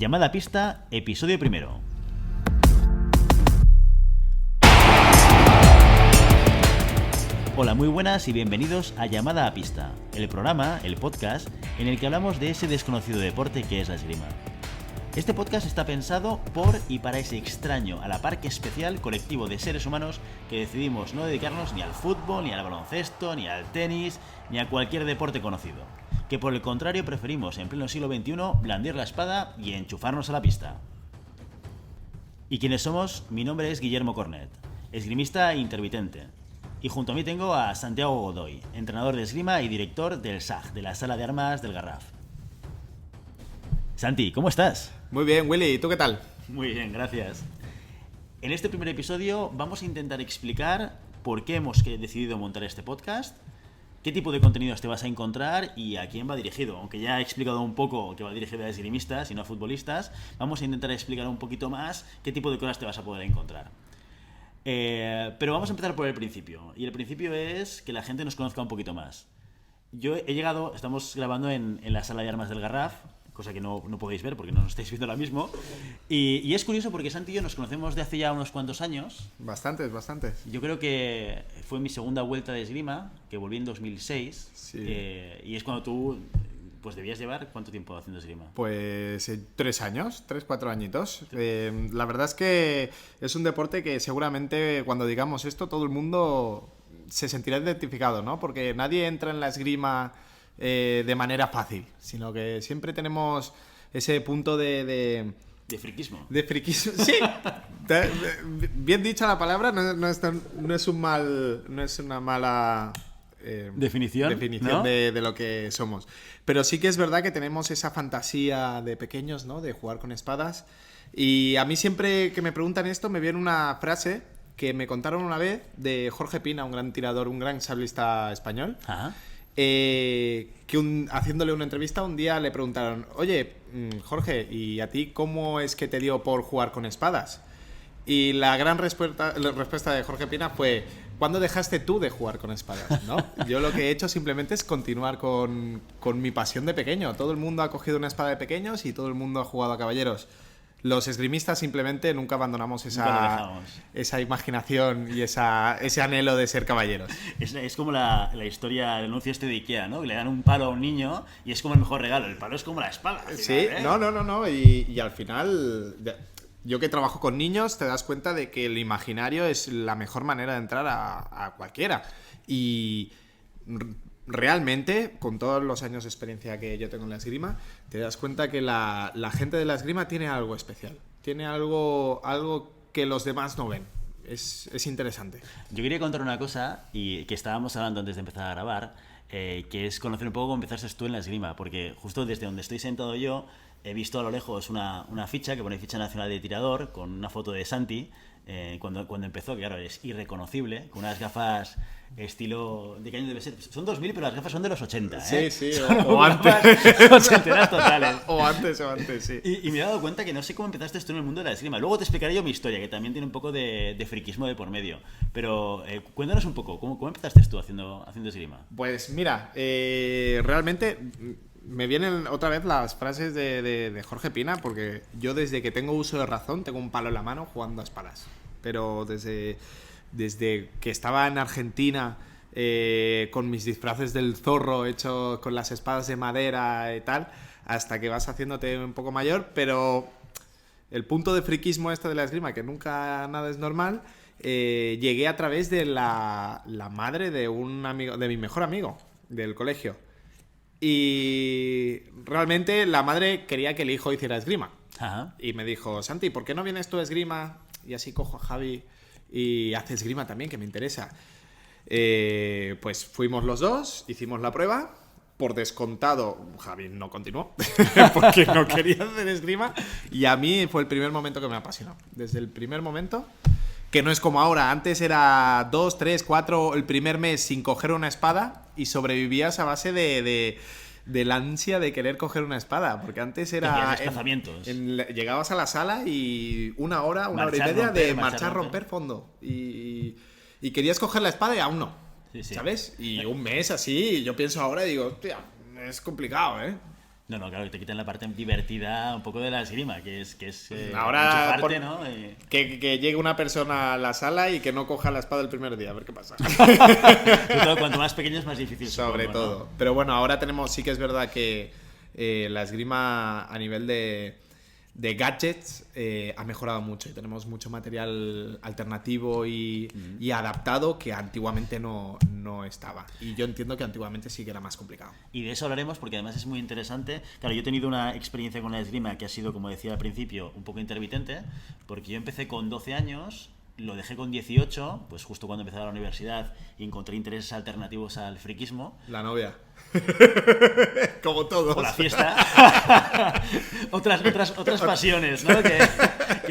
Llamada a pista, episodio primero. Hola, muy buenas y bienvenidos a Llamada a pista, el programa, el podcast, en el que hablamos de ese desconocido deporte que es la esgrima. Este podcast está pensado por y para ese extraño, a la par que especial, colectivo de seres humanos que decidimos no dedicarnos ni al fútbol, ni al baloncesto, ni al tenis, ni a cualquier deporte conocido. Que por el contrario preferimos, en pleno siglo XXI, blandir la espada y enchufarnos a la pista. ¿Y quiénes somos? Mi nombre es Guillermo Cornet, esgrimista intermitente. Y junto a mí tengo a Santiago Godoy, entrenador de esgrima y director del SAG, de la Sala de Armas del Garraf. Santi, ¿cómo estás? Muy bien, Willy, ¿y tú qué tal? Muy bien, gracias. En este primer episodio vamos a intentar explicar por qué hemos decidido montar este podcast, qué tipo de contenidos te vas a encontrar y a quién va dirigido. Aunque ya he explicado un poco que va dirigido a esgrimistas y no a futbolistas, vamos a intentar explicar un poquito más qué tipo de cosas te vas a poder encontrar. Pero vamos a empezar por el principio. Y el principio es que la gente nos conozca un poquito más. Yo he llegado, estamos grabando en la Sala de Armas del Garraf, cosa que no podéis ver porque no nos estáis viendo ahora mismo. Y es curioso porque Santi y yo nos conocemos de hace ya unos cuantos años. Bastantes. Yo creo que fue mi segunda vuelta de esgrima, que volví en 2006. Sí. Y es cuando tú pues debías llevar, ¿cuánto tiempo haciendo esgrima? Pues 3 años, 4 añitos. La verdad es que es un deporte que seguramente cuando digamos esto todo el mundo se sentirá identificado, ¿no? Porque nadie entra en la esgrima de manera fácil, sino que siempre tenemos ese punto de friquismo. De friquismo, sí. Bien dicha la palabra, no es una mala definición, ¿no? de lo que somos. Pero sí que es verdad que tenemos esa fantasía de pequeños, ¿no? De jugar con espadas. Y a mí siempre que me preguntan esto me viene una frase que me contaron una vez de Jorge Pina, un gran tirador, un gran sablista español. Ajá. Haciéndole una entrevista un día le preguntaron: oye, Jorge, ¿y a ti cómo es que te dio por jugar con espadas? Y la respuesta de Jorge Pina fue: ¿cuándo dejaste tú de jugar con espadas? ¿No? Yo lo que he hecho simplemente es continuar con mi pasión de pequeño. Todo el mundo ha cogido una espada de pequeños y todo el mundo ha jugado a caballeros. Los esgrimistas simplemente nunca abandonamos esa imaginación y ese anhelo de ser caballeros. Es como la historia, el anuncio de Ikea, ¿no? Que le dan un palo a un niño y es como el mejor regalo. El palo es como la espada. Al final, sí, ¿eh? No. Y al final, yo que trabajo con niños, te das cuenta de que el imaginario es la mejor manera de entrar a cualquiera. Y realmente, con todos los años de experiencia que yo tengo en la esgrima, te das cuenta que la gente de la esgrima tiene algo especial. Tiene algo que los demás no ven. Es interesante. Yo quería contar una cosa, y que estábamos hablando antes de empezar a grabar, que es conocer un poco cómo empezaste tú en la esgrima, porque justo desde donde estoy sentado yo, he visto a lo lejos una ficha, que pone Ficha Nacional de Tirador, con una foto de Santi, cuando empezó, que claro, es irreconocible, con unas gafas estilo... ¿De qué año debe ser? Son 2000, pero las gafas son de los 80, ¿eh? Sí, o antes. Ochenteras totales. O antes, sí. Y me he dado cuenta que no sé cómo empezaste tú en el mundo de la esgrima. Luego te explicaré yo mi historia, que también tiene un poco de friquismo de por medio. Pero cuéntanos un poco, ¿cómo empezaste tú haciendo esgrima? Pues mira, realmente me vienen otra vez las frases de Jorge Pina, porque yo desde que tengo uso de razón tengo un palo en la mano jugando a espadas. Pero desde que estaba en Argentina con mis disfraces del zorro hechos con las espadas de madera y tal, hasta que vas haciéndote un poco mayor. Pero el punto de friquismo de la esgrima, que nunca nada es normal, llegué a través de la madre de un amigo, de mi mejor amigo del colegio. Y realmente la madre quería que el hijo hiciera esgrima. Ajá. Y me dijo: Santi, ¿por qué no vienes tú a esgrima? Y así cojo a Javi y hace esgrima también, que me interesa. Pues fuimos los dos, hicimos la prueba. Por descontado, Javi no continuó porque no quería hacer esgrima. Y a mí fue el primer momento que me apasionó. Desde el primer momento, que no es como ahora. Antes era 2, 3, 4 el primer mes sin coger una espada y sobrevivías a base de la ansia de querer coger una espada, porque antes era desplazamientos. Llegabas a la sala y una hora y media de marchar, romper fondo y querías coger la espada y aún no. Sí. ¿Sabes? Y un mes así, yo pienso ahora y digo, hostia, es complicado, ¿eh? No, claro, que te quitan la parte divertida un poco de la esgrima, que es Ahora enchufarte, ¿no? que llegue una persona a la sala y que no coja la espada el primer día, a ver qué pasa. Sobre todo, cuanto más pequeño es más difícil. Sobre supongo, todo. ¿no? Pero bueno, ahora sí que es verdad que la esgrima a nivel de gadgets ha mejorado mucho y tenemos mucho material alternativo y adaptado que antiguamente no estaba. Y yo entiendo que antiguamente sí que era más complicado. Y de eso hablaremos porque además es muy interesante. Claro, yo he tenido una experiencia con la esgrima que ha sido, como decía al principio, un poco intermitente, porque yo empecé con 12 años, lo dejé con 18, pues justo cuando empecé la universidad y encontré intereses alternativos al friquismo. La novia. Como todos. O la fiesta. otras pasiones, ¿no? Que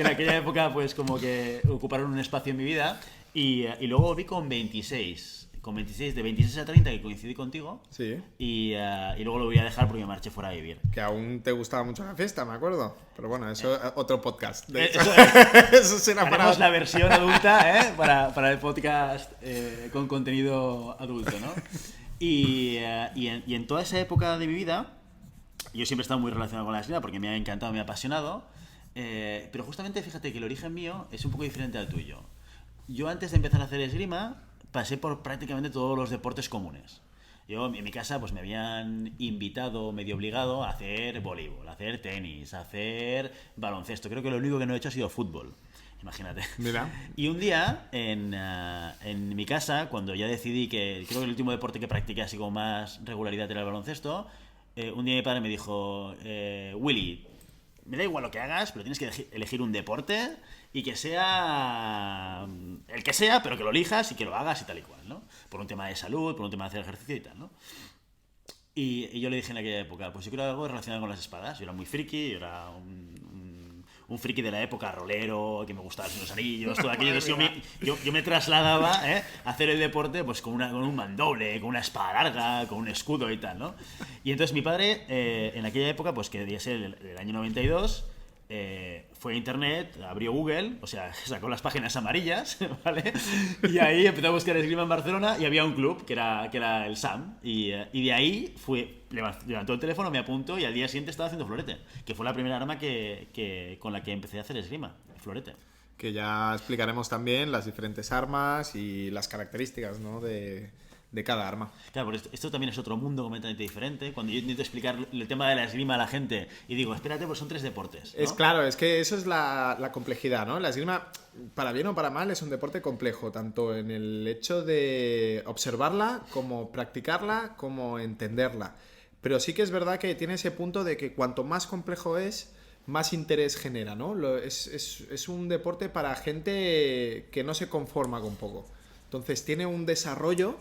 en aquella época pues como que ocuparon un espacio en mi vida. Y luego volví con 26. De 26 a 30 que coincidí contigo. Sí. Y luego lo voy a dejar porque me marché fuera a vivir. Que aún te gustaba mucho la fiesta, me acuerdo. Pero bueno, eso otro podcast. Eso será haremos la versión adulta, para el podcast con contenido adulto, ¿no? Y en toda esa época de mi vida, yo siempre he estado muy relacionado con la esgrima porque me ha encantado, me ha apasionado. Pero justamente fíjate que el origen mío es un poco diferente al tuyo. Yo antes de empezar a hacer esgrima pasé por prácticamente todos los deportes comunes. Yo en mi casa pues me habían invitado, medio obligado a hacer voleibol, a hacer tenis, a hacer baloncesto. Creo que lo único que no he hecho ha sido fútbol. Imagínate. Mira. Y un día en mi casa, cuando ya decidí que creo que el último deporte que practiqué así con más regularidad era el baloncesto, un día mi padre me dijo, Willy, me da igual lo que hagas, pero tienes que elegir un deporte y que sea el que sea, pero que lo elijas y que lo hagas y tal y cual, ¿no? Por un tema de salud, por un tema de hacer ejercicio y tal, ¿no? Y yo le dije en aquella época, pues yo quiero algo relacionado con las espadas. Yo era muy friki, yo era un friki de la época, rolero, que me gustaban los anillos, todo aquello. Entonces yo me trasladaba a hacer el deporte pues con un mandoble, con una espada larga, con un escudo y tal, ¿no? Y entonces mi padre, en aquella época, pues que debía ser el año 92, fue a internet, abrió Google, o sea, sacó las páginas amarillas, ¿vale? Y ahí empezó a buscar esgrima en Barcelona y había un club que era el SAM. Y de ahí levantó el teléfono, me apuntó y al día siguiente estaba haciendo florete, que fue la primera arma con la que empecé a hacer esgrima, florete. Que ya explicaremos también las diferentes armas y las características, ¿no? de cada arma. Claro, porque esto también es otro mundo completamente diferente. Cuando yo intento explicar el tema de la esgrima a la gente y digo, espérate, pues son 3 deportes, ¿no? Es claro, es que eso es la complejidad, ¿no? La esgrima, para bien o para mal, es un deporte complejo, tanto en el hecho de observarla, como practicarla, como entenderla. Pero sí que es verdad que tiene ese punto de que cuanto más complejo es, más interés genera, ¿no? Es un deporte para gente que no se conforma con poco. Entonces tiene un desarrollo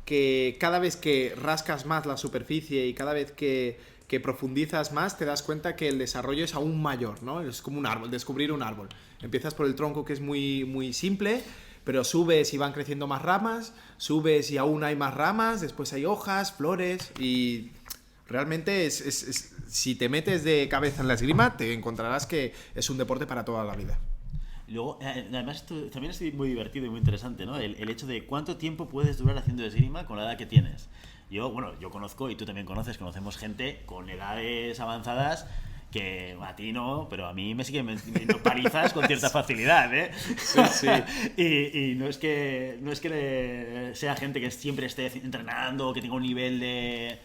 que cada vez que rascas más la superficie y cada vez que profundizas más te das cuenta que el desarrollo es aún mayor, ¿no? Es como un árbol, descubrir un árbol. Empiezas por el tronco, que es muy, muy simple, pero subes y van creciendo más ramas, subes y aún hay más ramas, después hay hojas, flores y realmente si te metes de cabeza en la esgrima te encontrarás que es un deporte para toda la vida. Luego, además, esto también es muy divertido y muy interesante, ¿no? El hecho de cuánto tiempo puedes durar haciendo esgrima con la edad que tienes. Yo conozco, y tú también conocemos gente con edades avanzadas que a ti no, pero a mí me siguen metiendo palizas con cierta facilidad, ¿eh? Sí, sí. y no es que sea gente que siempre esté entrenando, que tenga un nivel de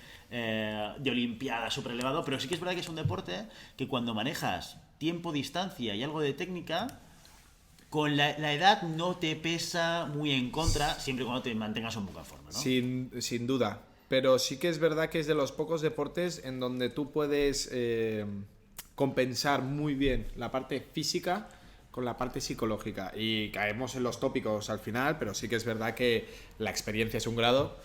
olimpiada súper elevado, pero sí que es verdad que es un deporte que cuando manejas tiempo, distancia y algo de técnica, con la edad no te pesa muy en contra, siempre y cuando te mantengas un poco en forma, ¿no? Sin duda. Pero sí que es verdad que es de los pocos deportes en donde tú puedes compensar muy bien la parte física con la parte psicológica. Y caemos en los tópicos al final, pero sí que es verdad que la experiencia es un grado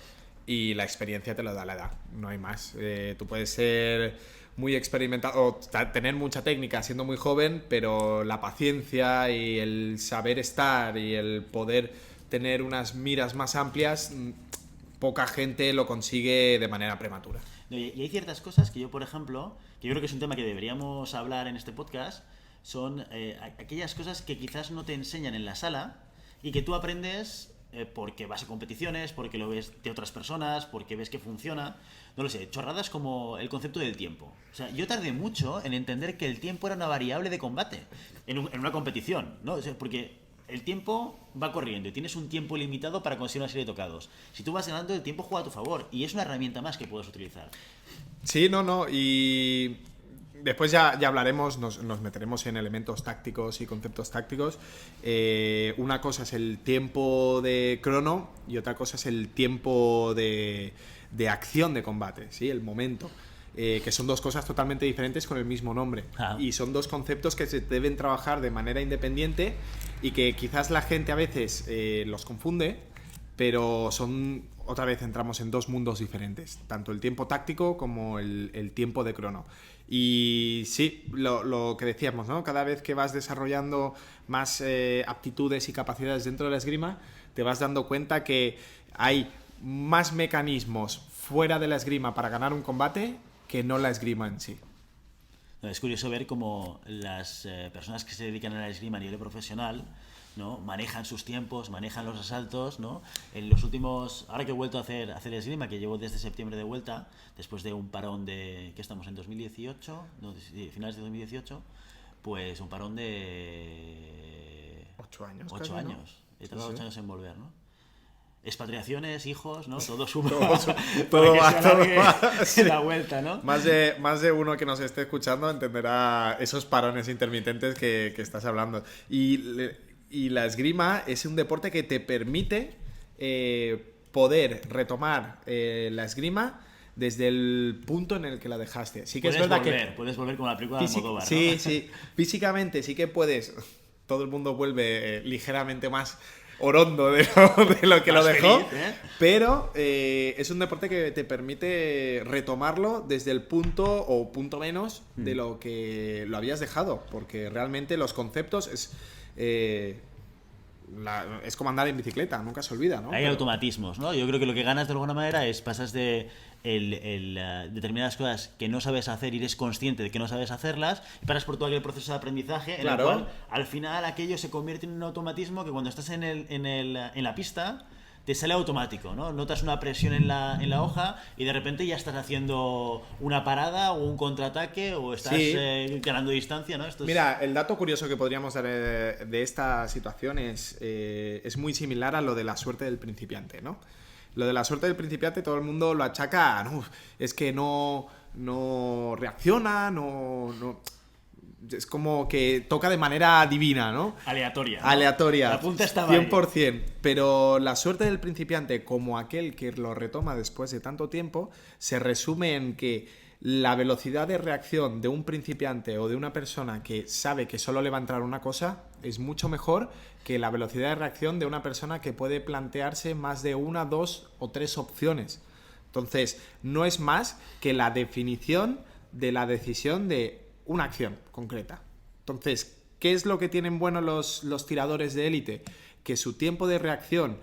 y la experiencia te lo da la edad, no hay más. Tú puedes ser muy experimentado o tener mucha técnica siendo muy joven, pero la paciencia y el saber estar y el poder tener unas miras más amplias, poca gente lo consigue de manera prematura. No, y hay ciertas cosas que yo, por ejemplo, que yo creo que es un tema que deberíamos hablar en este podcast, son aquellas cosas que quizás no te enseñan en la sala y que tú aprendes porque vas a competiciones, porque lo ves de otras personas, porque ves que funciona. No lo sé, chorradas como el concepto del tiempo. O sea, yo tardé mucho en entender que el tiempo era una variable de combate en una competición, ¿no? O sea, porque el tiempo va corriendo y tienes un tiempo limitado para conseguir una serie de tocados. Si tú vas ganando, el tiempo juega a tu favor y es una herramienta más que puedes utilizar. Sí, no, y después ya hablaremos, nos meteremos en elementos tácticos y conceptos tácticos. Una cosa es el tiempo de crono y otra cosa es el tiempo de acción de combate, ¿sí? El momento. Que son dos cosas totalmente diferentes con el mismo nombre. Y son dos conceptos que se deben trabajar de manera independiente y que quizás la gente a veces los confunde, pero otra vez entramos en dos mundos diferentes, tanto el tiempo táctico como el tiempo de crono. Y sí, lo que decíamos, ¿no? Cada vez que vas desarrollando más aptitudes y capacidades dentro de la esgrima, te vas dando cuenta que hay más mecanismos fuera de la esgrima para ganar un combate que no la esgrima en sí. Es curioso ver cómo las personas que se dedican a la esgrima a nivel profesional, ¿no? Manejan sus tiempos, manejan los asaltos, ¿no? En los últimos, ahora que he vuelto a hacer esgrima, que llevo desde septiembre de vuelta, después de un parón de, ¿qué estamos? En 2018, no, finales de 2018, pues un parón de 8 años. 8 casi, años. ¿no? He tardado Sí, 8 años en volver, ¿no? Expatriaciones, hijos, ¿no? Todo suma. todo va. Sí. La vuelta, ¿no? Más de uno que nos esté escuchando entenderá esos parones intermitentes que estás hablando. Y la esgrima es un deporte que te permite poder retomar la esgrima desde el punto en el que la dejaste. Sí que es verdad que puedes volver con la película de Almodóvar, ¿no? Sí. Físicamente sí que puedes. Todo el mundo vuelve ligeramente más orondo de lo que lo dejó, feliz, pero es un deporte que te permite retomarlo desde el punto o punto menos de lo que lo habías dejado, porque realmente los conceptos es como andar en bicicleta, nunca se olvida, ¿no? Hay automatismos, ¿no? Yo creo que lo que ganas de alguna manera es pasas de determinadas cosas que no sabes hacer y eres consciente de que no sabes hacerlas y paras por todo aquel proceso de aprendizaje en el cual al final aquello se convierte en un automatismo que cuando estás en la pista te sale automático, ¿no? Notas una presión en la hoja y de repente ya estás haciendo una parada o un contraataque o estás ganando distancia, ¿no? Mira, el dato curioso que podríamos dar de esta situación es muy similar a lo de la suerte del principiante, ¿no? Lo de la suerte del principiante todo el mundo lo achaca, no, es que no reacciona, no es como que toca de manera divina, ¿no? Aleatoria. La punta está 100%. Pero la suerte del principiante, como aquel que lo retoma después de tanto tiempo, se resume en que la velocidad de reacción de un principiante o de una persona que sabe que solo le va a entrar una cosa es mucho mejor que la velocidad de reacción de una persona que puede plantearse más de 1, 2 o 3 opciones. Entonces, no es más que la definición de la decisión de una acción concreta. Entonces, ¿qué es lo que tienen bueno los tiradores de élite? Que su tiempo de reacción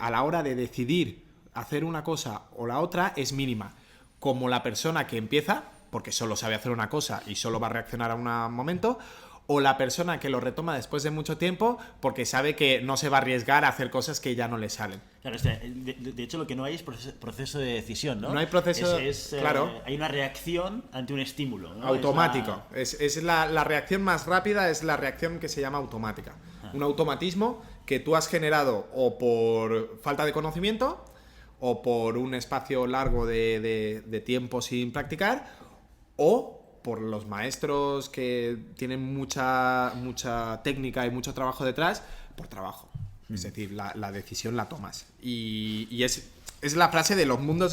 a la hora de decidir hacer una cosa o la otra es mínima. Como la persona que empieza, porque solo sabe hacer una cosa y solo va a reaccionar a un momento, o la persona que lo retoma después de mucho tiempo porque sabe que no se va a arriesgar a hacer cosas que ya no le salen. Claro, de hecho lo que no hay es proceso de decisión, ¿no? No hay proceso, claro. Hay una reacción ante un estímulo, ¿no? Automático. Es la reacción más rápida, es la reacción que se llama automática. Un automatismo que tú has generado o por falta de conocimiento o por un espacio largo de tiempo sin practicar o por los maestros que tienen mucha técnica y mucho trabajo detrás, por trabajo. Es decir, la decisión la tomas. Y es la frase de el mundo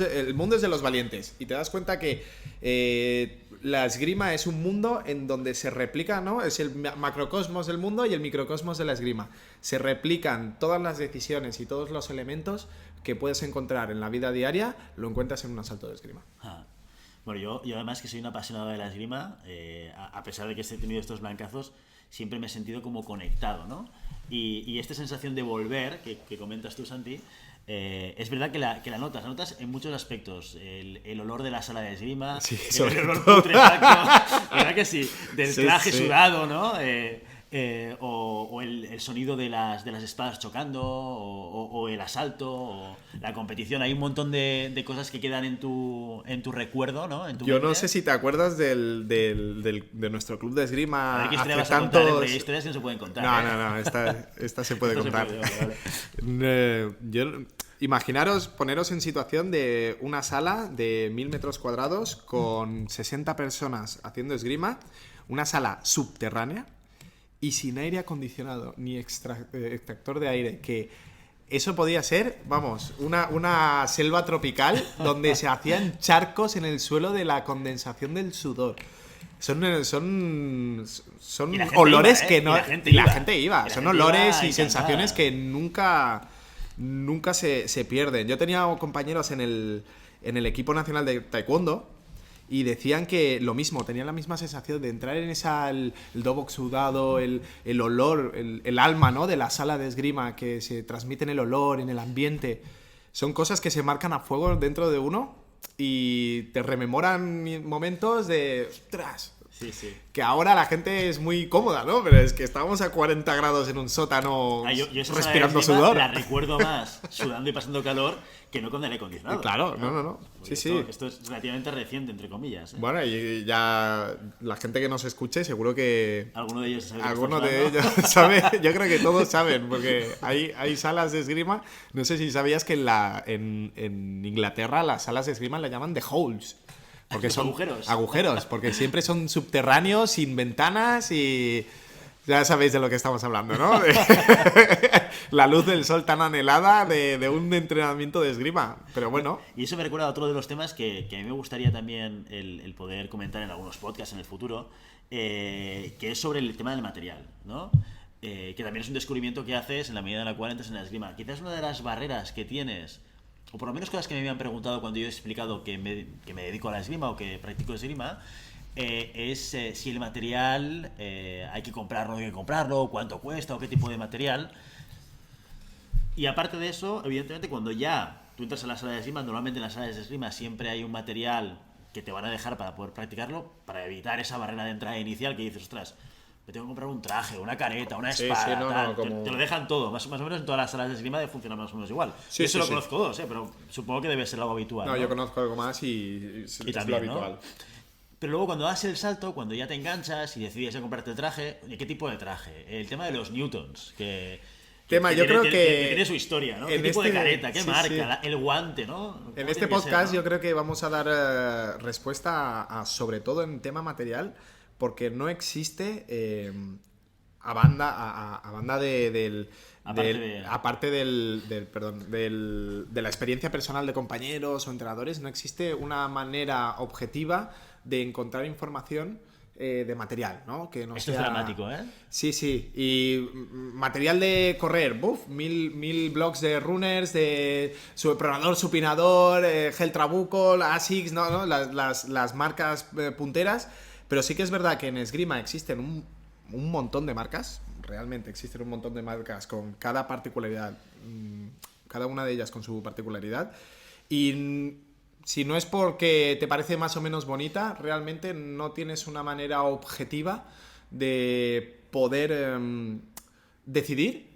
es de los valientes. Y te das cuenta que la esgrima es un mundo en donde se replica, ¿no? Es el macrocosmos del mundo y el microcosmos de la esgrima. Se replican todas las decisiones y todos los elementos que puedes encontrar en la vida diaria, lo encuentras en un asalto de esgrima. Bueno, yo además que soy un apasionado de la esgrima, a pesar de que he tenido estos blancazos, siempre me he sentido como conectado, ¿no? Y esta sensación de volver, que comentas tú, Santi, es verdad que la notas en muchos aspectos. El olor de la sala de esgrima, sí, el olor putrefacto, ¿verdad que sí? Del traje sudado, ¿no? o el sonido de las espadas chocando, o el asalto, o la competición. Hay un montón de cosas que quedan en tu recuerdo, ¿no? En tu Yo no mente. sé si te acuerdas de nuestro club de A esgrima ver qué historia hace vas a contar, tantos... porque hay historias que no se pueden contar. No, esta se puede Esto se contar. puede, vale. Imaginaros, poneros en situación de una sala de 1000 metros cuadrados con 60 personas haciendo esgrima, una sala subterránea y sin aire acondicionado ni extractor de aire, que eso podía ser, vamos, una selva tropical donde se hacían charcos en el suelo de la condensación del sudor. Son Y la gente olores iba, ¿eh? que no... Y la gente iba. gente Y iba. la Son gente olores iba y encantada. sensaciones que nunca se pierden. Yo tenía compañeros en el equipo nacional de taekwondo y decían que lo mismo, tenían la misma sensación de entrar en el dobok sudado, el olor, el alma, ¿no?, de la sala de esgrima, que se transmite en el olor, en el ambiente. Son cosas que se marcan a fuego dentro de uno y te rememoran momentos de... ¡Ostras! Sí, sí. Que ahora la gente es muy cómoda, ¿no? Pero es que estábamos a 40 grados en un sótano Yo esa respirando sala de esgrima sudor. la recuerdo más sudando y pasando calor que no con aire acondicionado. Claro, no. Porque Sí. esto es relativamente reciente, entre comillas. Bueno, y ya la gente que nos escuche, seguro que Alguno de ellos sabe alguno qué de estamos ellos sabe. Yo creo que todos saben, porque hay salas de esgrima. No sé si sabías que en Inglaterra las salas de esgrima le llaman the holes. Porque Los son agujeros. porque siempre son subterráneos, sin ventanas y... Ya sabéis de lo que estamos hablando, ¿no? La luz del sol tan anhelada de un entrenamiento de esgrima. Pero bueno, Y eso me recuerda a otro de los temas que a mí me gustaría también el poder comentar en algunos podcasts en el futuro, que es sobre el tema del material, ¿no? Que también es un descubrimiento que haces en la medida en la cual entras en la esgrima. Quizás una de las barreras que tienes, o por lo menos cosas que me habían preguntado cuando yo he explicado que me dedico a la esgrima o que practico esgrima, es si el material hay que comprarlo, no hay que comprarlo, cuánto cuesta o qué tipo de material. Y aparte de eso, evidentemente, cuando ya tú entras a la sala de esgrima, normalmente en las salas de esgrima siempre hay un material que te van a dejar para poder practicarlo, para evitar esa barrera de entrada inicial que dices, ostras, me tengo que comprar un traje, una careta, una Sí, espada, sí, no, tal. no, como- Te lo dejan todo, más o menos en todas las salas de esgrima funciona más o menos igual. Sí, Yo eso sí, lo sí. conozco dos, pero supongo que debe ser algo habitual. no, ¿no? yo conozco algo más y es lo también, ¿no? habitual. Pero luego cuando das el salto, cuando ya te enganchas y decides ya comprarte el traje, ¿de qué tipo de traje? El tema de los newtons, Yo creo que tiene su historia, ¿no? ¿Qué en tipo de este- careta? ¿Qué sí, marca? sí. El guante, ¿no? ¿Cómo En este tiene que ser, podcast no? yo creo que vamos a dar respuesta sobre todo en tema material, porque no existe a banda aparte de la experiencia personal de compañeros o entrenadores, no existe una manera objetiva de encontrar información de material, ¿no? Que no Esto sea... es dramático, ¿eh? Sí. Y material de correr, mil blogs de runners, de pronador, supinador, gel trabuco, ASICS, ¿no? Las marcas punteras. Pero sí que es verdad que en esgrima existen un montón de marcas. Realmente existen un montón de marcas con cada particularidad. Cada una de ellas con su particularidad. Y... si no es porque te parece más o menos bonita, realmente no tienes una manera objetiva de poder decidir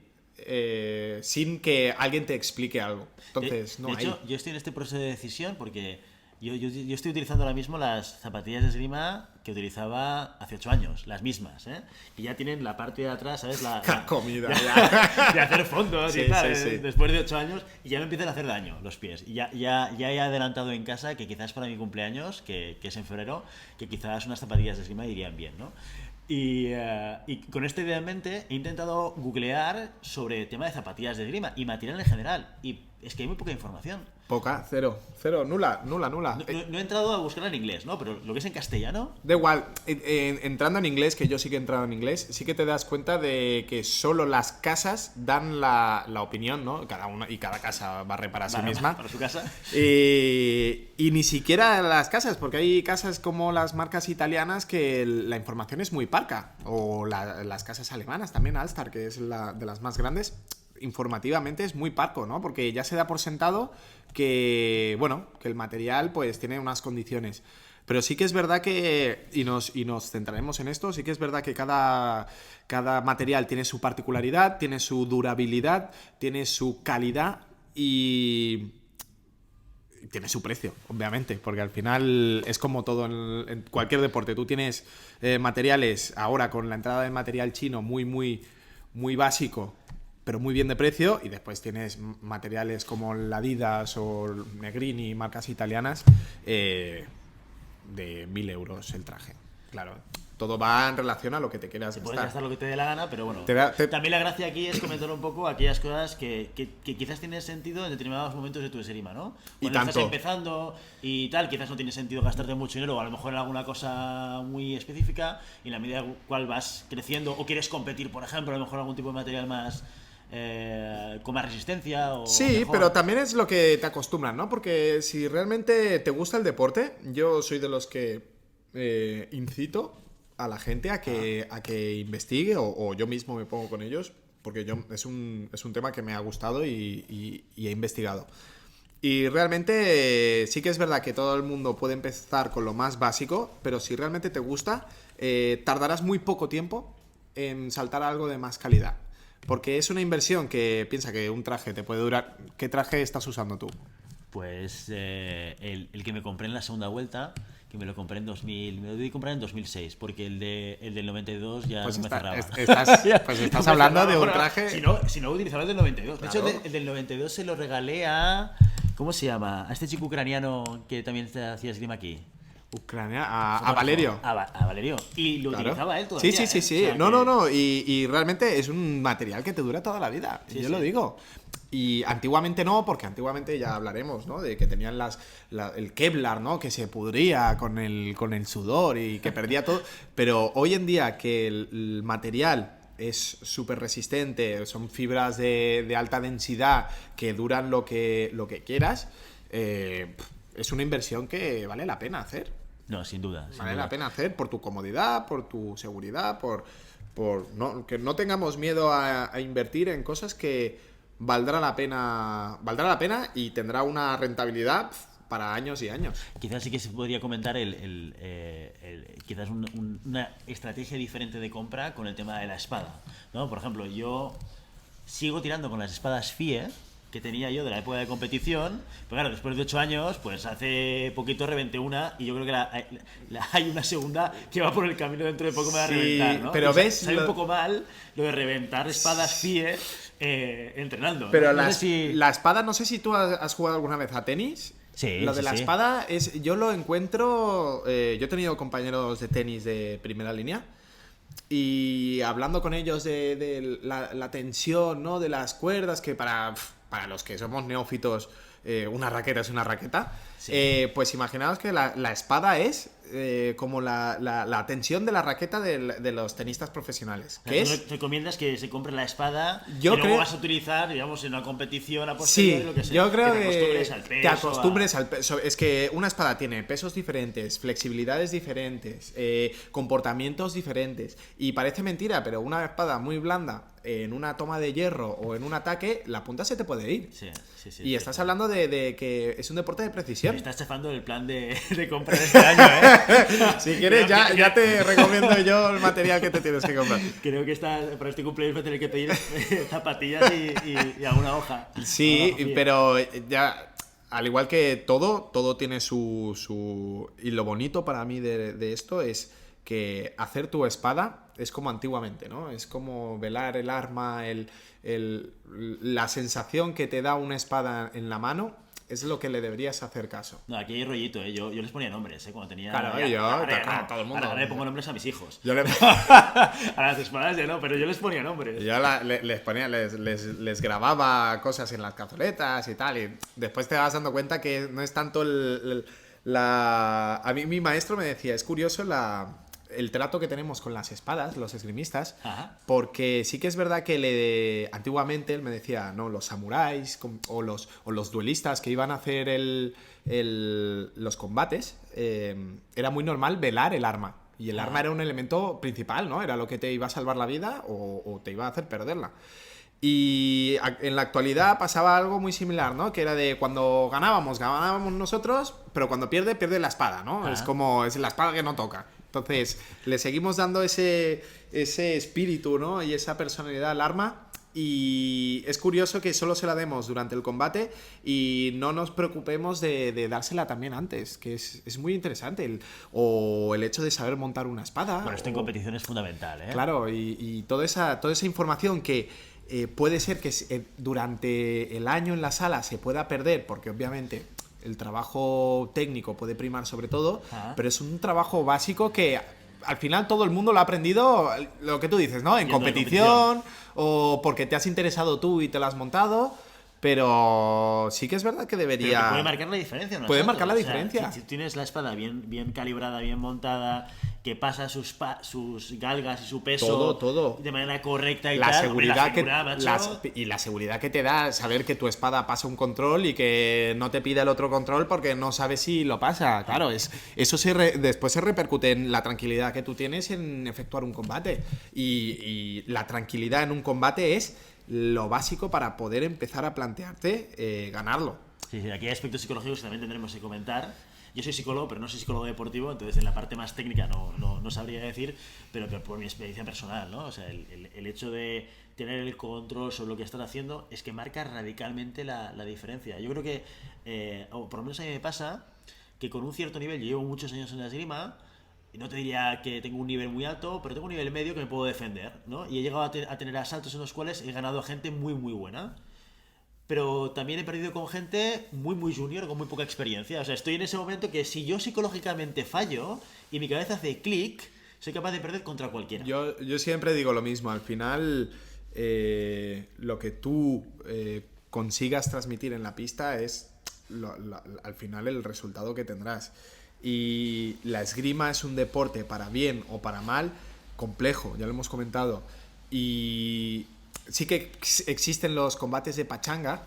sin que alguien te explique algo. Entonces, no de hay. hecho, yo estoy en este proceso de decisión porque yo estoy utilizando ahora mismo las zapatillas de esgrima que utilizaba hace 8 años, las mismas, ¿eh? Y ya tienen la parte de atrás, ¿sabes? Comida, de hacer fondos Sí, y tal, sí. después de 8 años, y ya me empiezan a hacer daño los pies. Y ya he adelantado en casa que quizás para mi cumpleaños, que es en febrero, que quizás unas zapatillas de esgrima irían bien, ¿no? Y con esta idea en mente he intentado googlear sobre el tema de zapatillas de esgrima y material en general. Y es que hay muy poca información. Poca, cero, nula. No he entrado a buscarla en inglés, ¿no? Pero lo que es en castellano... Da igual, entrando en inglés, que yo sí que he entrado en inglés, sí que te das cuenta de que solo las casas dan la opinión, ¿no? Cada casa barre para sí misma. Para su casa. Y ni siquiera las casas, porque hay casas como las marcas italianas que la información es muy parca. O las casas alemanas también, Alstar, que es de las más grandes. Informativamente es muy parco, ¿no? Porque ya se da por sentado que, bueno, que el material pues tiene unas condiciones. Pero sí que es verdad que, y nos centraremos en esto, sí que es verdad que cada material tiene su particularidad, tiene su durabilidad, tiene su calidad y tiene su precio, obviamente, porque al final es como todo en cualquier deporte. Tú tienes materiales ahora con la entrada de material chino muy básico, pero muy bien de precio, y después tienes materiales como la Adidas o Negrini, marcas italianas, de 1.000 euros el traje. Claro, todo va en relación a lo que te quieras Puedes gastar. gastar lo que te dé la gana, pero bueno. También la gracia aquí es comentar un poco aquellas cosas que quizás tienen sentido en determinados momentos de tu esgrima, ¿no? Y Cuando tanto. estás empezando y tal, quizás no tiene sentido gastarte mucho dinero, o a lo mejor en alguna cosa muy específica, y en la medida en cual vas creciendo o quieres competir, por ejemplo, a lo mejor algún tipo de material más con más resistencia o Sí, mejor. pero también es lo que te acostumbran, ¿no? Porque si realmente te gusta el deporte, yo soy de los que incito a la gente a que investigue, o yo mismo me pongo con ellos, porque es un tema que me ha gustado y he investigado. Y realmente sí que es verdad que todo el mundo puede empezar con lo más básico, pero si realmente te gusta, tardarás muy poco tiempo en saltar a algo de más calidad. Porque es una inversión que piensa que un traje te puede durar. ¿Qué traje estás usando tú? Pues el que me compré en la segunda vuelta, que me lo compré en 2000, me lo debí comprar en 2006, porque el del 92 ya Pues no me cerraba. estás No me hablando cerraba. de un Bueno, traje. Si no utilizaba el del 92. Claro. De hecho, el del 92 se lo regalé a... ¿Cómo se llama? A este chico ucraniano que también hacía esgrima aquí. Ucrania, a Valerio. A Valerio. Y lo Claro. utilizaba él todavía. Sí. O sea No. que- Y realmente es un material que te dura toda la vida. Sí, yo sí. lo digo. Y antiguamente no, porque antiguamente ya hablaremos, ¿no? De que tenían el Kevlar, ¿no? Que se pudría con el sudor y que perdía todo. Pero hoy en día que el material es súper resistente, son fibras de alta densidad que duran lo que quieras, es una inversión que vale la pena hacer. No, sin duda. Vale la pena hacer por tu comodidad, por tu seguridad, que no tengamos miedo a invertir en cosas que valdrá la pena y tendrá una rentabilidad para años y años. Quizás sí que se podría comentar quizás una estrategia diferente de compra con el tema de la espada, ¿no? Por ejemplo, yo sigo tirando con las espadas FIE que tenía yo de la época de competición, pero claro, después de 8 años, pues hace poquito reventé una, y yo creo que hay una segunda que va por el camino, dentro de poco me va a Sí, reventar, ¿no? pero Y ves, sale un poco mal lo de reventar espadas FIE entrenando. Pero no sé si... la espada, no sé si tú has jugado alguna vez a tenis. Sí, Lo de la sí. espada yo lo encuentro. Yo he tenido compañeros de tenis de primera línea. Y hablando con ellos de la tensión, ¿no? De las cuerdas, que para los que somos neófitos, una raqueta es una raqueta. Sí. Pues imaginaos que la espada es como la tensión de la raqueta de los tenistas profesionales. ¿Tú recomiendas que se compre la espada Yo que luego creo- vas a utilizar, digamos, en una competición a Sí, posteriori, lo que sea? yo creo que te acostumbres que al peso. te acostumbres al peso. Es que una espada tiene pesos diferentes, flexibilidades diferentes, comportamientos diferentes. Y parece mentira, pero una espada muy blanda en una toma de hierro o en un ataque, la punta se te puede ir. Sí. Y estás hablando de que es un deporte de Me precisión. estás chafando el plan de comprar este año, ¿eh? Si quieres, ya te recomiendo yo el material que te tienes que comprar. Creo que para este cumpleaños voy a tener que pedir zapatillas y alguna hoja. Sí, Alguna hojilla. pero ya, al igual que todo tiene su... Y lo bonito para mí de esto es que hacer tu espada es como antiguamente, ¿no? Es como velar el arma, la sensación que te da una espada en la mano es lo que le deberías hacer caso. No, aquí hay rollito, ¿eh? Yo les ponía nombres, ¿eh? Cuando tenía... Claro, ahora todo el mundo. Ahora le pongo nombres a mis hijos. Yo le... A las espadas ya no, pero yo les ponía nombres. Yo les ponía, les grababa cosas en las cazoletas y tal, y después te vas dando cuenta que no es tanto A mí mi maestro me decía, es curioso el trato que tenemos con las espadas, los esgrimistas, Ajá. porque sí que es verdad que antiguamente él me decía, no, los samuráis o los duelistas que iban a hacer los combates, era muy normal velar el arma. Y el arma era un elemento principal, ¿no? Era lo que te iba a salvar la vida o te iba a hacer perderla. Y en la actualidad pasaba algo muy similar, ¿no? Que era de cuando ganábamos nosotros, pero cuando pierde la espada, ¿no? Es como, es la espada que no toca. Entonces, le seguimos dando ese espíritu, ¿no? Y esa personalidad al arma. Y es curioso que solo se la demos durante el combate y no nos preocupemos de dársela también antes, que es muy interesante. O el hecho de saber montar una espada. Bueno, esto en competición es fundamental, ¿eh? Claro, y toda esa información que puede ser que durante el año en la sala se pueda perder, porque obviamente el trabajo técnico puede primar sobre todo, pero es un trabajo básico que al final todo el mundo lo ha aprendido, lo que tú dices, ¿no? En competición, o porque te has interesado tú y te lo has montado. Pero sí que es verdad que debería... Pero que puede marcar la diferencia, ¿no? Puede marcar la diferencia. Si tienes la espada bien calibrada, bien montada, que pasa sus galgas y su peso todo de manera correcta y la tal, seguridad y la seguridad que te da saber que tu espada pasa un control y que no te pida el otro control porque no sabes si lo pasa. Claro, eso después se repercute en la tranquilidad que tú tienes en efectuar un combate. Y la tranquilidad en un combate es lo básico para poder empezar a plantearte ganarlo. Sí, aquí hay aspectos psicológicos que también tendremos que comentar. Yo soy psicólogo, pero no soy psicólogo deportivo, entonces en la parte más técnica no sabría decir, pero que por mi experiencia personal, ¿no? O sea, el hecho de tener el control sobre lo que estás haciendo es que marca radicalmente la diferencia. Yo creo que, o por lo menos a mí me pasa, que con un cierto nivel, yo llevo muchos años en la esgrima, y no te diría que tengo un nivel muy alto, pero tengo un nivel medio que me puedo defender, ¿no? Y he llegado a tener asaltos en los cuales he ganado a gente muy buena. Pero también he perdido con gente muy junior, con muy poca experiencia. O sea, estoy en ese momento que si yo psicológicamente fallo y mi cabeza hace clic, soy capaz de perder contra cualquiera. Yo siempre digo lo mismo. Al final, lo que tú consigas transmitir en la pista es al final el resultado que tendrás. Y la esgrima es un deporte, para bien o para mal, complejo, ya lo hemos comentado. Y sí que existen los combates de pachanga,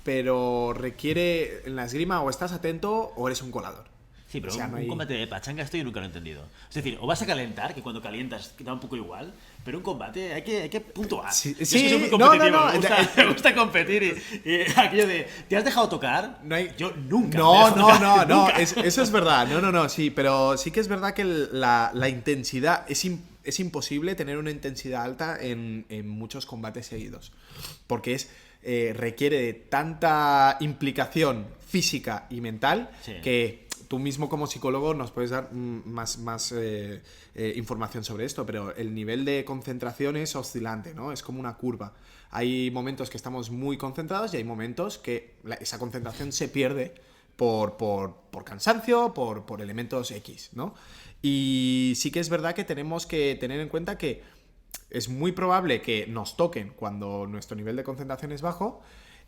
pero requiere en la esgrima o estás atento o eres un colador. Sí, pero o sea, un combate de pachanga esto yo nunca lo he entendido. Es decir, o vas a calentar, que cuando calientas da un poco igual, pero un combate hay que puntuar. Sí, yo soy muy competitivo, no. Me gusta competir y aquello de, ¿te has dejado tocar? Yo nunca. No, eso es verdad. No, sí, pero sí que es verdad que la intensidad es imposible tener una intensidad alta en muchos combates seguidos, porque requiere de tanta implicación física y mental que tú mismo como psicólogo nos puedes dar más información sobre esto, pero el nivel de concentración es oscilante, ¿no? Es como una curva. Hay momentos que estamos muy concentrados y hay momentos que esa concentración se pierde por cansancio, por elementos X, ¿no? Y sí que es verdad que tenemos que tener en cuenta que es muy probable que nos toquen cuando nuestro nivel de concentración es bajo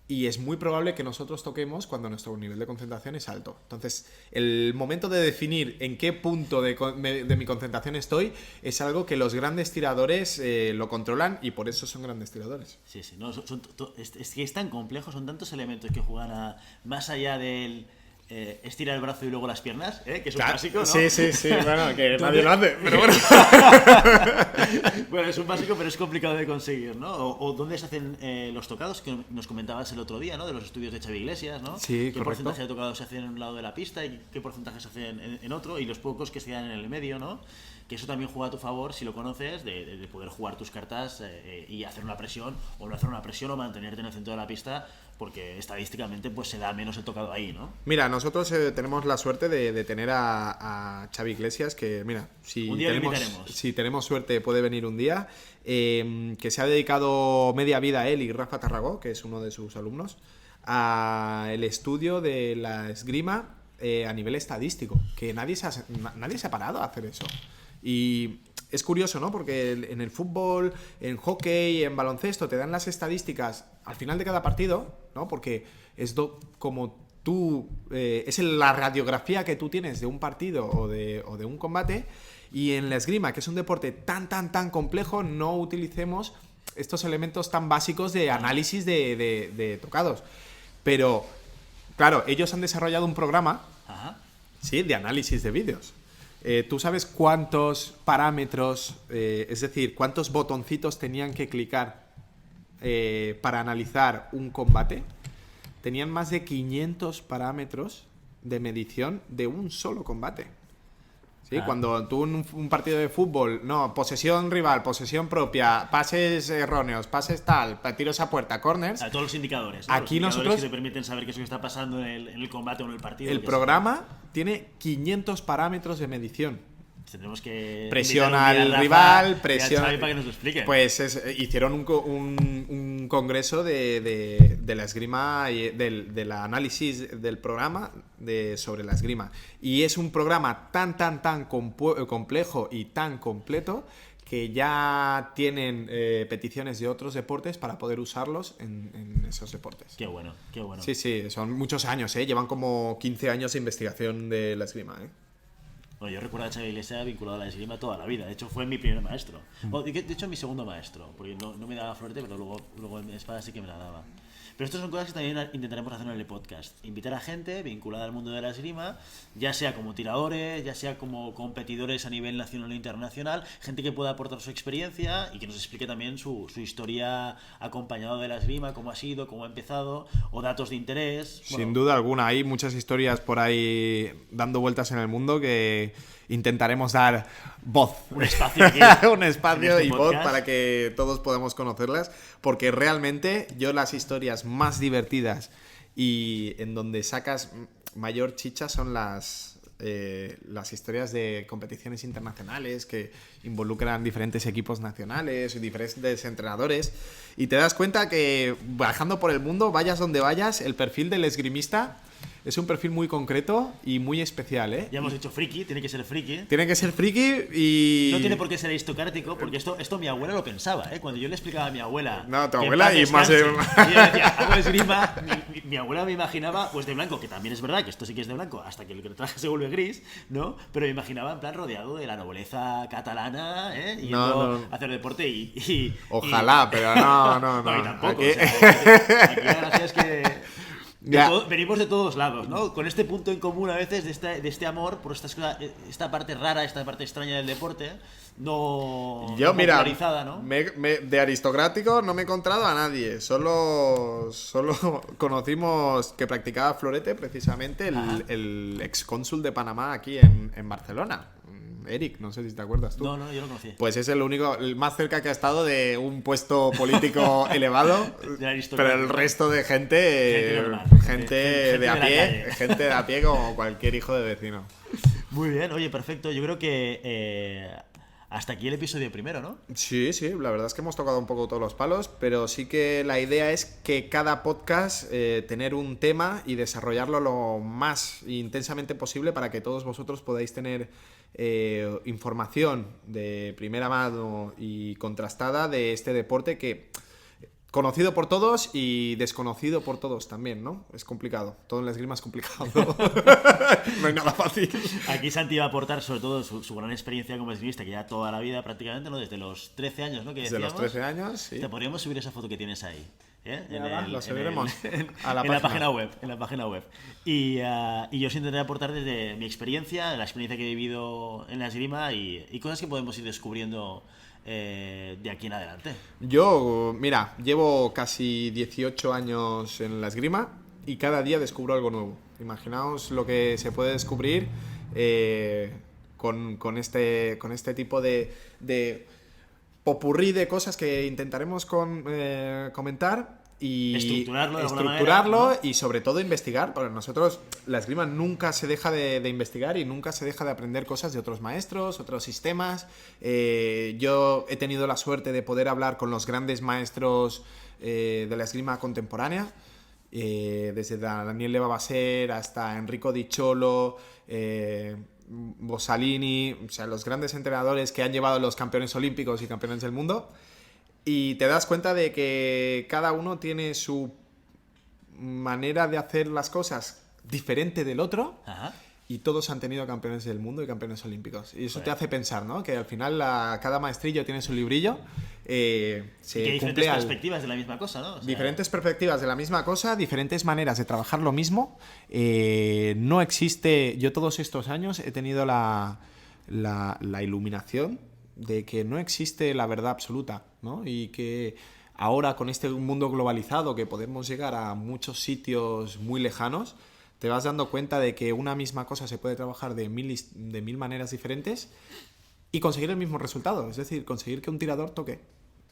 y es muy probable que nosotros toquemos cuando nuestro nivel de concentración es alto. Entonces, el momento de definir en qué punto de mi concentración estoy es algo que los grandes tiradores lo controlan y por eso son grandes tiradores. Sí, no, es que es tan complejo, son tantos elementos que juegan más allá del... estira el brazo y luego las piernas, que es un básico, ¿no? Sí, bueno, que nadie lo hace, pero bueno. Bueno, es un básico, pero es complicado de conseguir, ¿no? O dónde se hacen los tocados, que nos comentabas el otro día, ¿no? De los estudios de Xavi Iglesias, ¿no? Sí, ¿Qué porcentaje de tocados se hacen en un lado de la pista y qué porcentaje se hacen en otro? Y los pocos que se dan en el medio, ¿no? Que eso también juega a tu favor, si lo conoces, de poder jugar tus cartas y hacer una presión, o no hacer una presión, o mantenerte en el centro de la pista, porque estadísticamente pues se da menos el tocado ahí, ¿no? Mira, nosotros tenemos la suerte de tener a Xavi Iglesias, que mira, si tenemos suerte puede venir un día, que se ha dedicado media vida él y Rafa Tarragó, que es uno de sus alumnos, a el estudio de la esgrima a nivel estadístico, que nadie se ha parado a hacer eso. Y es curioso, ¿no? Porque en el fútbol, en hockey, en baloncesto te dan las estadísticas al final de cada partido, ¿no? Porque es como tú es la radiografía que tú tienes de un partido o de un combate. Y en la esgrima, que es un deporte tan complejo, no utilicemos estos elementos tan básicos de análisis de tocados. Pero claro, ellos han desarrollado un programa, sí, de análisis de vídeos. ¿Tú sabes cuántos parámetros, es decir, cuántos botoncitos tenían que clicar para analizar un combate, tenían más de 500 parámetros de medición de un solo combate. ¿Sí? Cuando tú en un partido de fútbol, no, posesión rival, posesión propia, pases erróneos, pases tal, tiros a puerta, corners. A todos los indicadores, ¿no? Aquí los indicadores nosotros, que te permiten saber qué es lo que está pasando en el combate o en el partido. El programa tiene 500 parámetros de medición. Tendremos que presión al rival, presión. Para que nos lo expliquen. Pues hicieron un congreso de la esgrima y del análisis del programa sobre la esgrima. Y es un programa tan complejo y tan completo que ya tienen peticiones de otros deportes para poder usarlos en esos deportes. Qué bueno, qué bueno. Sí, son muchos años, llevan como 15 años de investigación de la esgrima, Bueno, yo recuerdo a Xavi Iglesias vinculado a la esgrima toda la vida. De hecho, fue mi primer maestro. De hecho, mi segundo maestro. Porque no me daba florete, pero luego en espada sí que me la daba. Pero estas son cosas que también intentaremos hacer en el podcast. Invitar a gente vinculada al mundo de la esgrima, ya sea como tiradores, ya sea como competidores a nivel nacional e internacional, gente que pueda aportar su experiencia y que nos explique también su historia acompañado de la esgrima, cómo ha sido, cómo ha empezado, o datos de interés. Sin duda alguna, hay muchas historias por ahí dando vueltas en el mundo que intentaremos dar voz. Un espacio aquí, un espacio en este y podcast. voz para que todos podamos conocerlas, porque realmente yo las historias más divertidas y en donde sacas mayor chicha son las historias de competiciones internacionales que involucran diferentes equipos nacionales y diferentes entrenadores, y te das cuenta que viajando por el mundo, vayas donde vayas, el perfil del esgrimista es un perfil muy concreto y muy especial, Ya hemos dicho friki, tiene que ser friki. Tiene que ser friki y... No tiene por qué ser aristocrático, porque esto mi abuela lo pensaba, Cuando yo le explicaba a mi abuela... No, tu que abuela y más... y yo decía, hago esgrima, mi abuela me imaginaba pues de blanco, que también es verdad que esto sí que es de blanco, hasta que el traje se vuelve gris, ¿no? Pero me imaginaba en plan rodeado de la nobleza catalana, yendo a hacer deporte y Ojalá, pero no. No, y tampoco. Aquí... O sea, aquí la gracia es que... venimos de todos lados, ¿no? Con este punto en común a veces de este amor por esta parte rara, esta parte extraña del deporte, no popularizada, ¿no? De aristocrático no me he encontrado a nadie. Solo conocimos que practicaba florete precisamente el excónsul de Panamá aquí en Barcelona. Eric, no sé si te acuerdas tú. No, yo no conocí. Pues es el más cerca que ha estado de un puesto político elevado, pero el resto de gente de a pie, gente de a pie como cualquier hijo de vecino. Muy bien, oye, perfecto. Yo creo que hasta aquí el episodio primero, ¿no? Sí, la verdad es que hemos tocado un poco todos los palos, pero sí que la idea es que cada podcast tener un tema y desarrollarlo lo más intensamente posible para que todos vosotros podáis tener información de primera mano y contrastada de este deporte que conocido por todos y desconocido por todos también, ¿no? Es complicado. Todo en la esgrima es complicado. No hay nada fácil. Aquí Santi va a aportar sobre todo su gran experiencia como esgrimista, que ya toda la vida prácticamente, ¿no? Desde los 13 años, ¿no? Que desde los 13 años, sí. Te podríamos subir esa foto que tienes ahí. Lo subiremos a la página web. Y yo os intentaré aportar desde mi experiencia, la experiencia que he vivido en la esgrima y cosas que podemos ir descubriendo de aquí en adelante. Yo, mira, llevo casi 18 años en la esgrima y cada día descubro algo nuevo. Imaginaos lo que se puede descubrir con este tipo de popurrí de cosas que intentaremos comentar y estructurarlo y sobre todo investigar. Para nosotros la esgrima nunca se deja de investigar y nunca se deja de aprender cosas de otros maestros, otros sistemas. Yo he tenido la suerte de poder hablar con los grandes maestros de la esgrima contemporánea, desde Daniel Leva-Baser hasta Enrico Di Cholo, Bossalini, o sea, los grandes entrenadores que han llevado a los campeones olímpicos y campeones del mundo. Y te das cuenta de que cada uno tiene su manera de hacer las cosas diferente del otro. Ajá. Y todos han tenido campeones del mundo y campeones olímpicos. Y eso te hace pensar, ¿no? Que al final cada maestrillo tiene su librillo. Y que hay diferentes perspectivas de la misma cosa, ¿no? O sea... Diferentes perspectivas de la misma cosa, diferentes maneras de trabajar lo mismo. No existe... Yo todos estos años he tenido la iluminación de que no existe la verdad absoluta, ¿no? Y que ahora con este mundo globalizado que podemos llegar a muchos sitios muy lejanos, te vas dando cuenta de que una misma cosa se puede trabajar de mil maneras diferentes y conseguir el mismo resultado, es decir, conseguir que un tirador toque.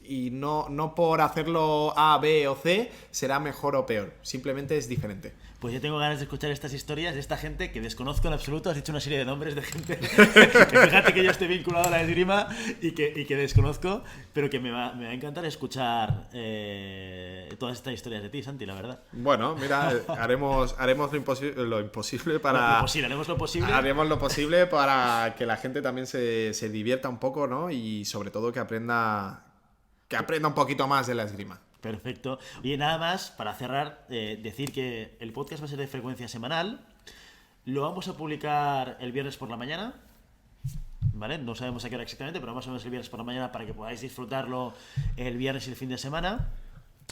Y no por hacerlo A, B o C será mejor o peor, simplemente es diferente. Pues yo tengo ganas de escuchar estas historias de esta gente que desconozco en absoluto. Has dicho una serie de nombres de gente que fíjate que yo estoy vinculado a la esgrima y que desconozco, pero que me va a encantar escuchar todas estas historias de ti, Santi, la verdad. Bueno, mira, haremos lo imposible para... Haremos lo posible. Haremos lo posible para que la gente también se divierta un poco, ¿no? Y sobre todo que aprenda un poquito más de la esgrima. Perfecto. Oye, nada más, para cerrar, decir que el podcast va a ser de frecuencia semanal. Lo vamos a publicar el viernes por la mañana, ¿vale? No sabemos a qué hora exactamente, pero más o menos el viernes por la mañana para que podáis disfrutarlo el viernes y el fin de semana.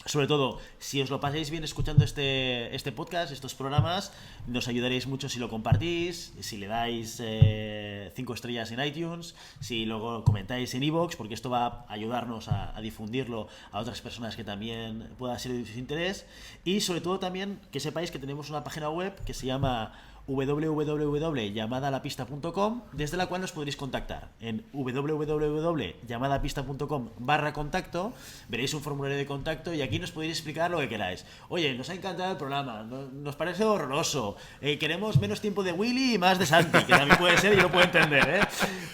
Sobre todo, si os lo pasáis bien escuchando este podcast, estos programas, nos ayudaréis mucho si lo compartís, si le dais 5 estrellas en iTunes, si luego comentáis en iVoox, porque esto va a ayudarnos a difundirlo a otras personas que también pueda ser de su interés. Y sobre todo también que sepáis que tenemos una página web que se llama www.llamadalapista.com, desde la cual nos podréis contactar en www.llamadapista.com/contacto. Veréis un formulario de contacto y aquí nos podéis explicar lo que queráis. Oye, nos ha encantado el programa, nos parece horroroso, queremos menos tiempo de Willy y más de Santi, que también puede ser y yo lo puedo entender, ¿eh?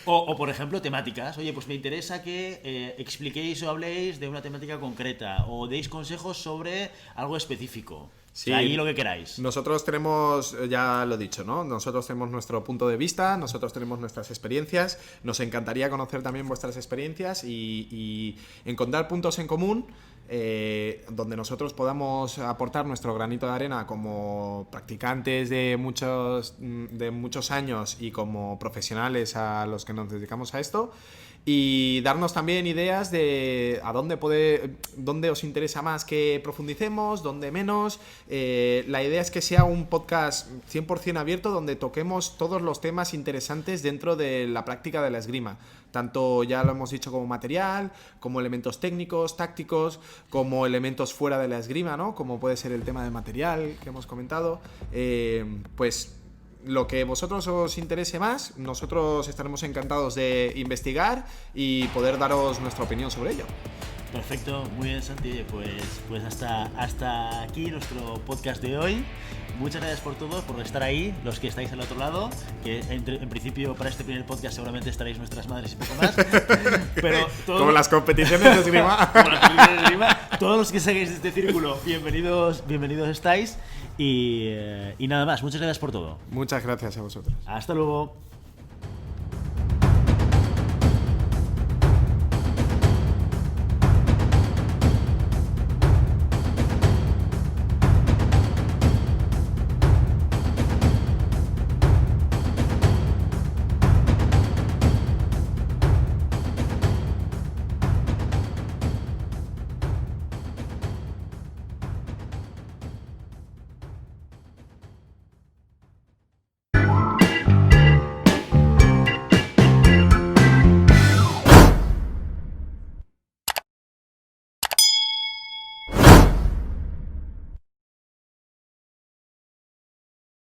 O por ejemplo temáticas. Oye, pues me interesa que expliquéis o habléis de una temática concreta o deis consejos sobre algo específico. Sí, o sea, ahí lo que queráis. Nosotros tenemos, ya lo he dicho, ¿no? Nosotros tenemos nuestro punto de vista, nosotros tenemos nuestras experiencias. Nos encantaría conocer también vuestras experiencias y encontrar puntos en común donde nosotros podamos aportar nuestro granito de arena como practicantes de muchos años y como profesionales a los que nos dedicamos a esto. Y darnos también ideas de a dónde os interesa más que profundicemos, dónde menos. La idea es que sea un podcast 100% abierto donde toquemos todos los temas interesantes dentro de la práctica de la esgrima. Tanto, ya lo hemos dicho, como material, como elementos técnicos, tácticos, como elementos fuera de la esgrima, ¿no? Como puede ser el tema de material que hemos comentado. Pues lo que vosotros os interese más, nosotros estaremos encantados de investigar y poder daros nuestra opinión sobre ello. Perfecto, muy bien, Santi. Pues hasta aquí nuestro podcast de hoy. Muchas gracias por todo, por estar ahí, los que estáis al otro lado, que en principio para este primer podcast seguramente estaréis nuestras madres y poco más. Pero como las competiciones de esgrima. Todos los que seguís este círculo, bienvenidos estáis. Y nada más, muchas gracias por todo. Muchas gracias a vosotros. Hasta luego.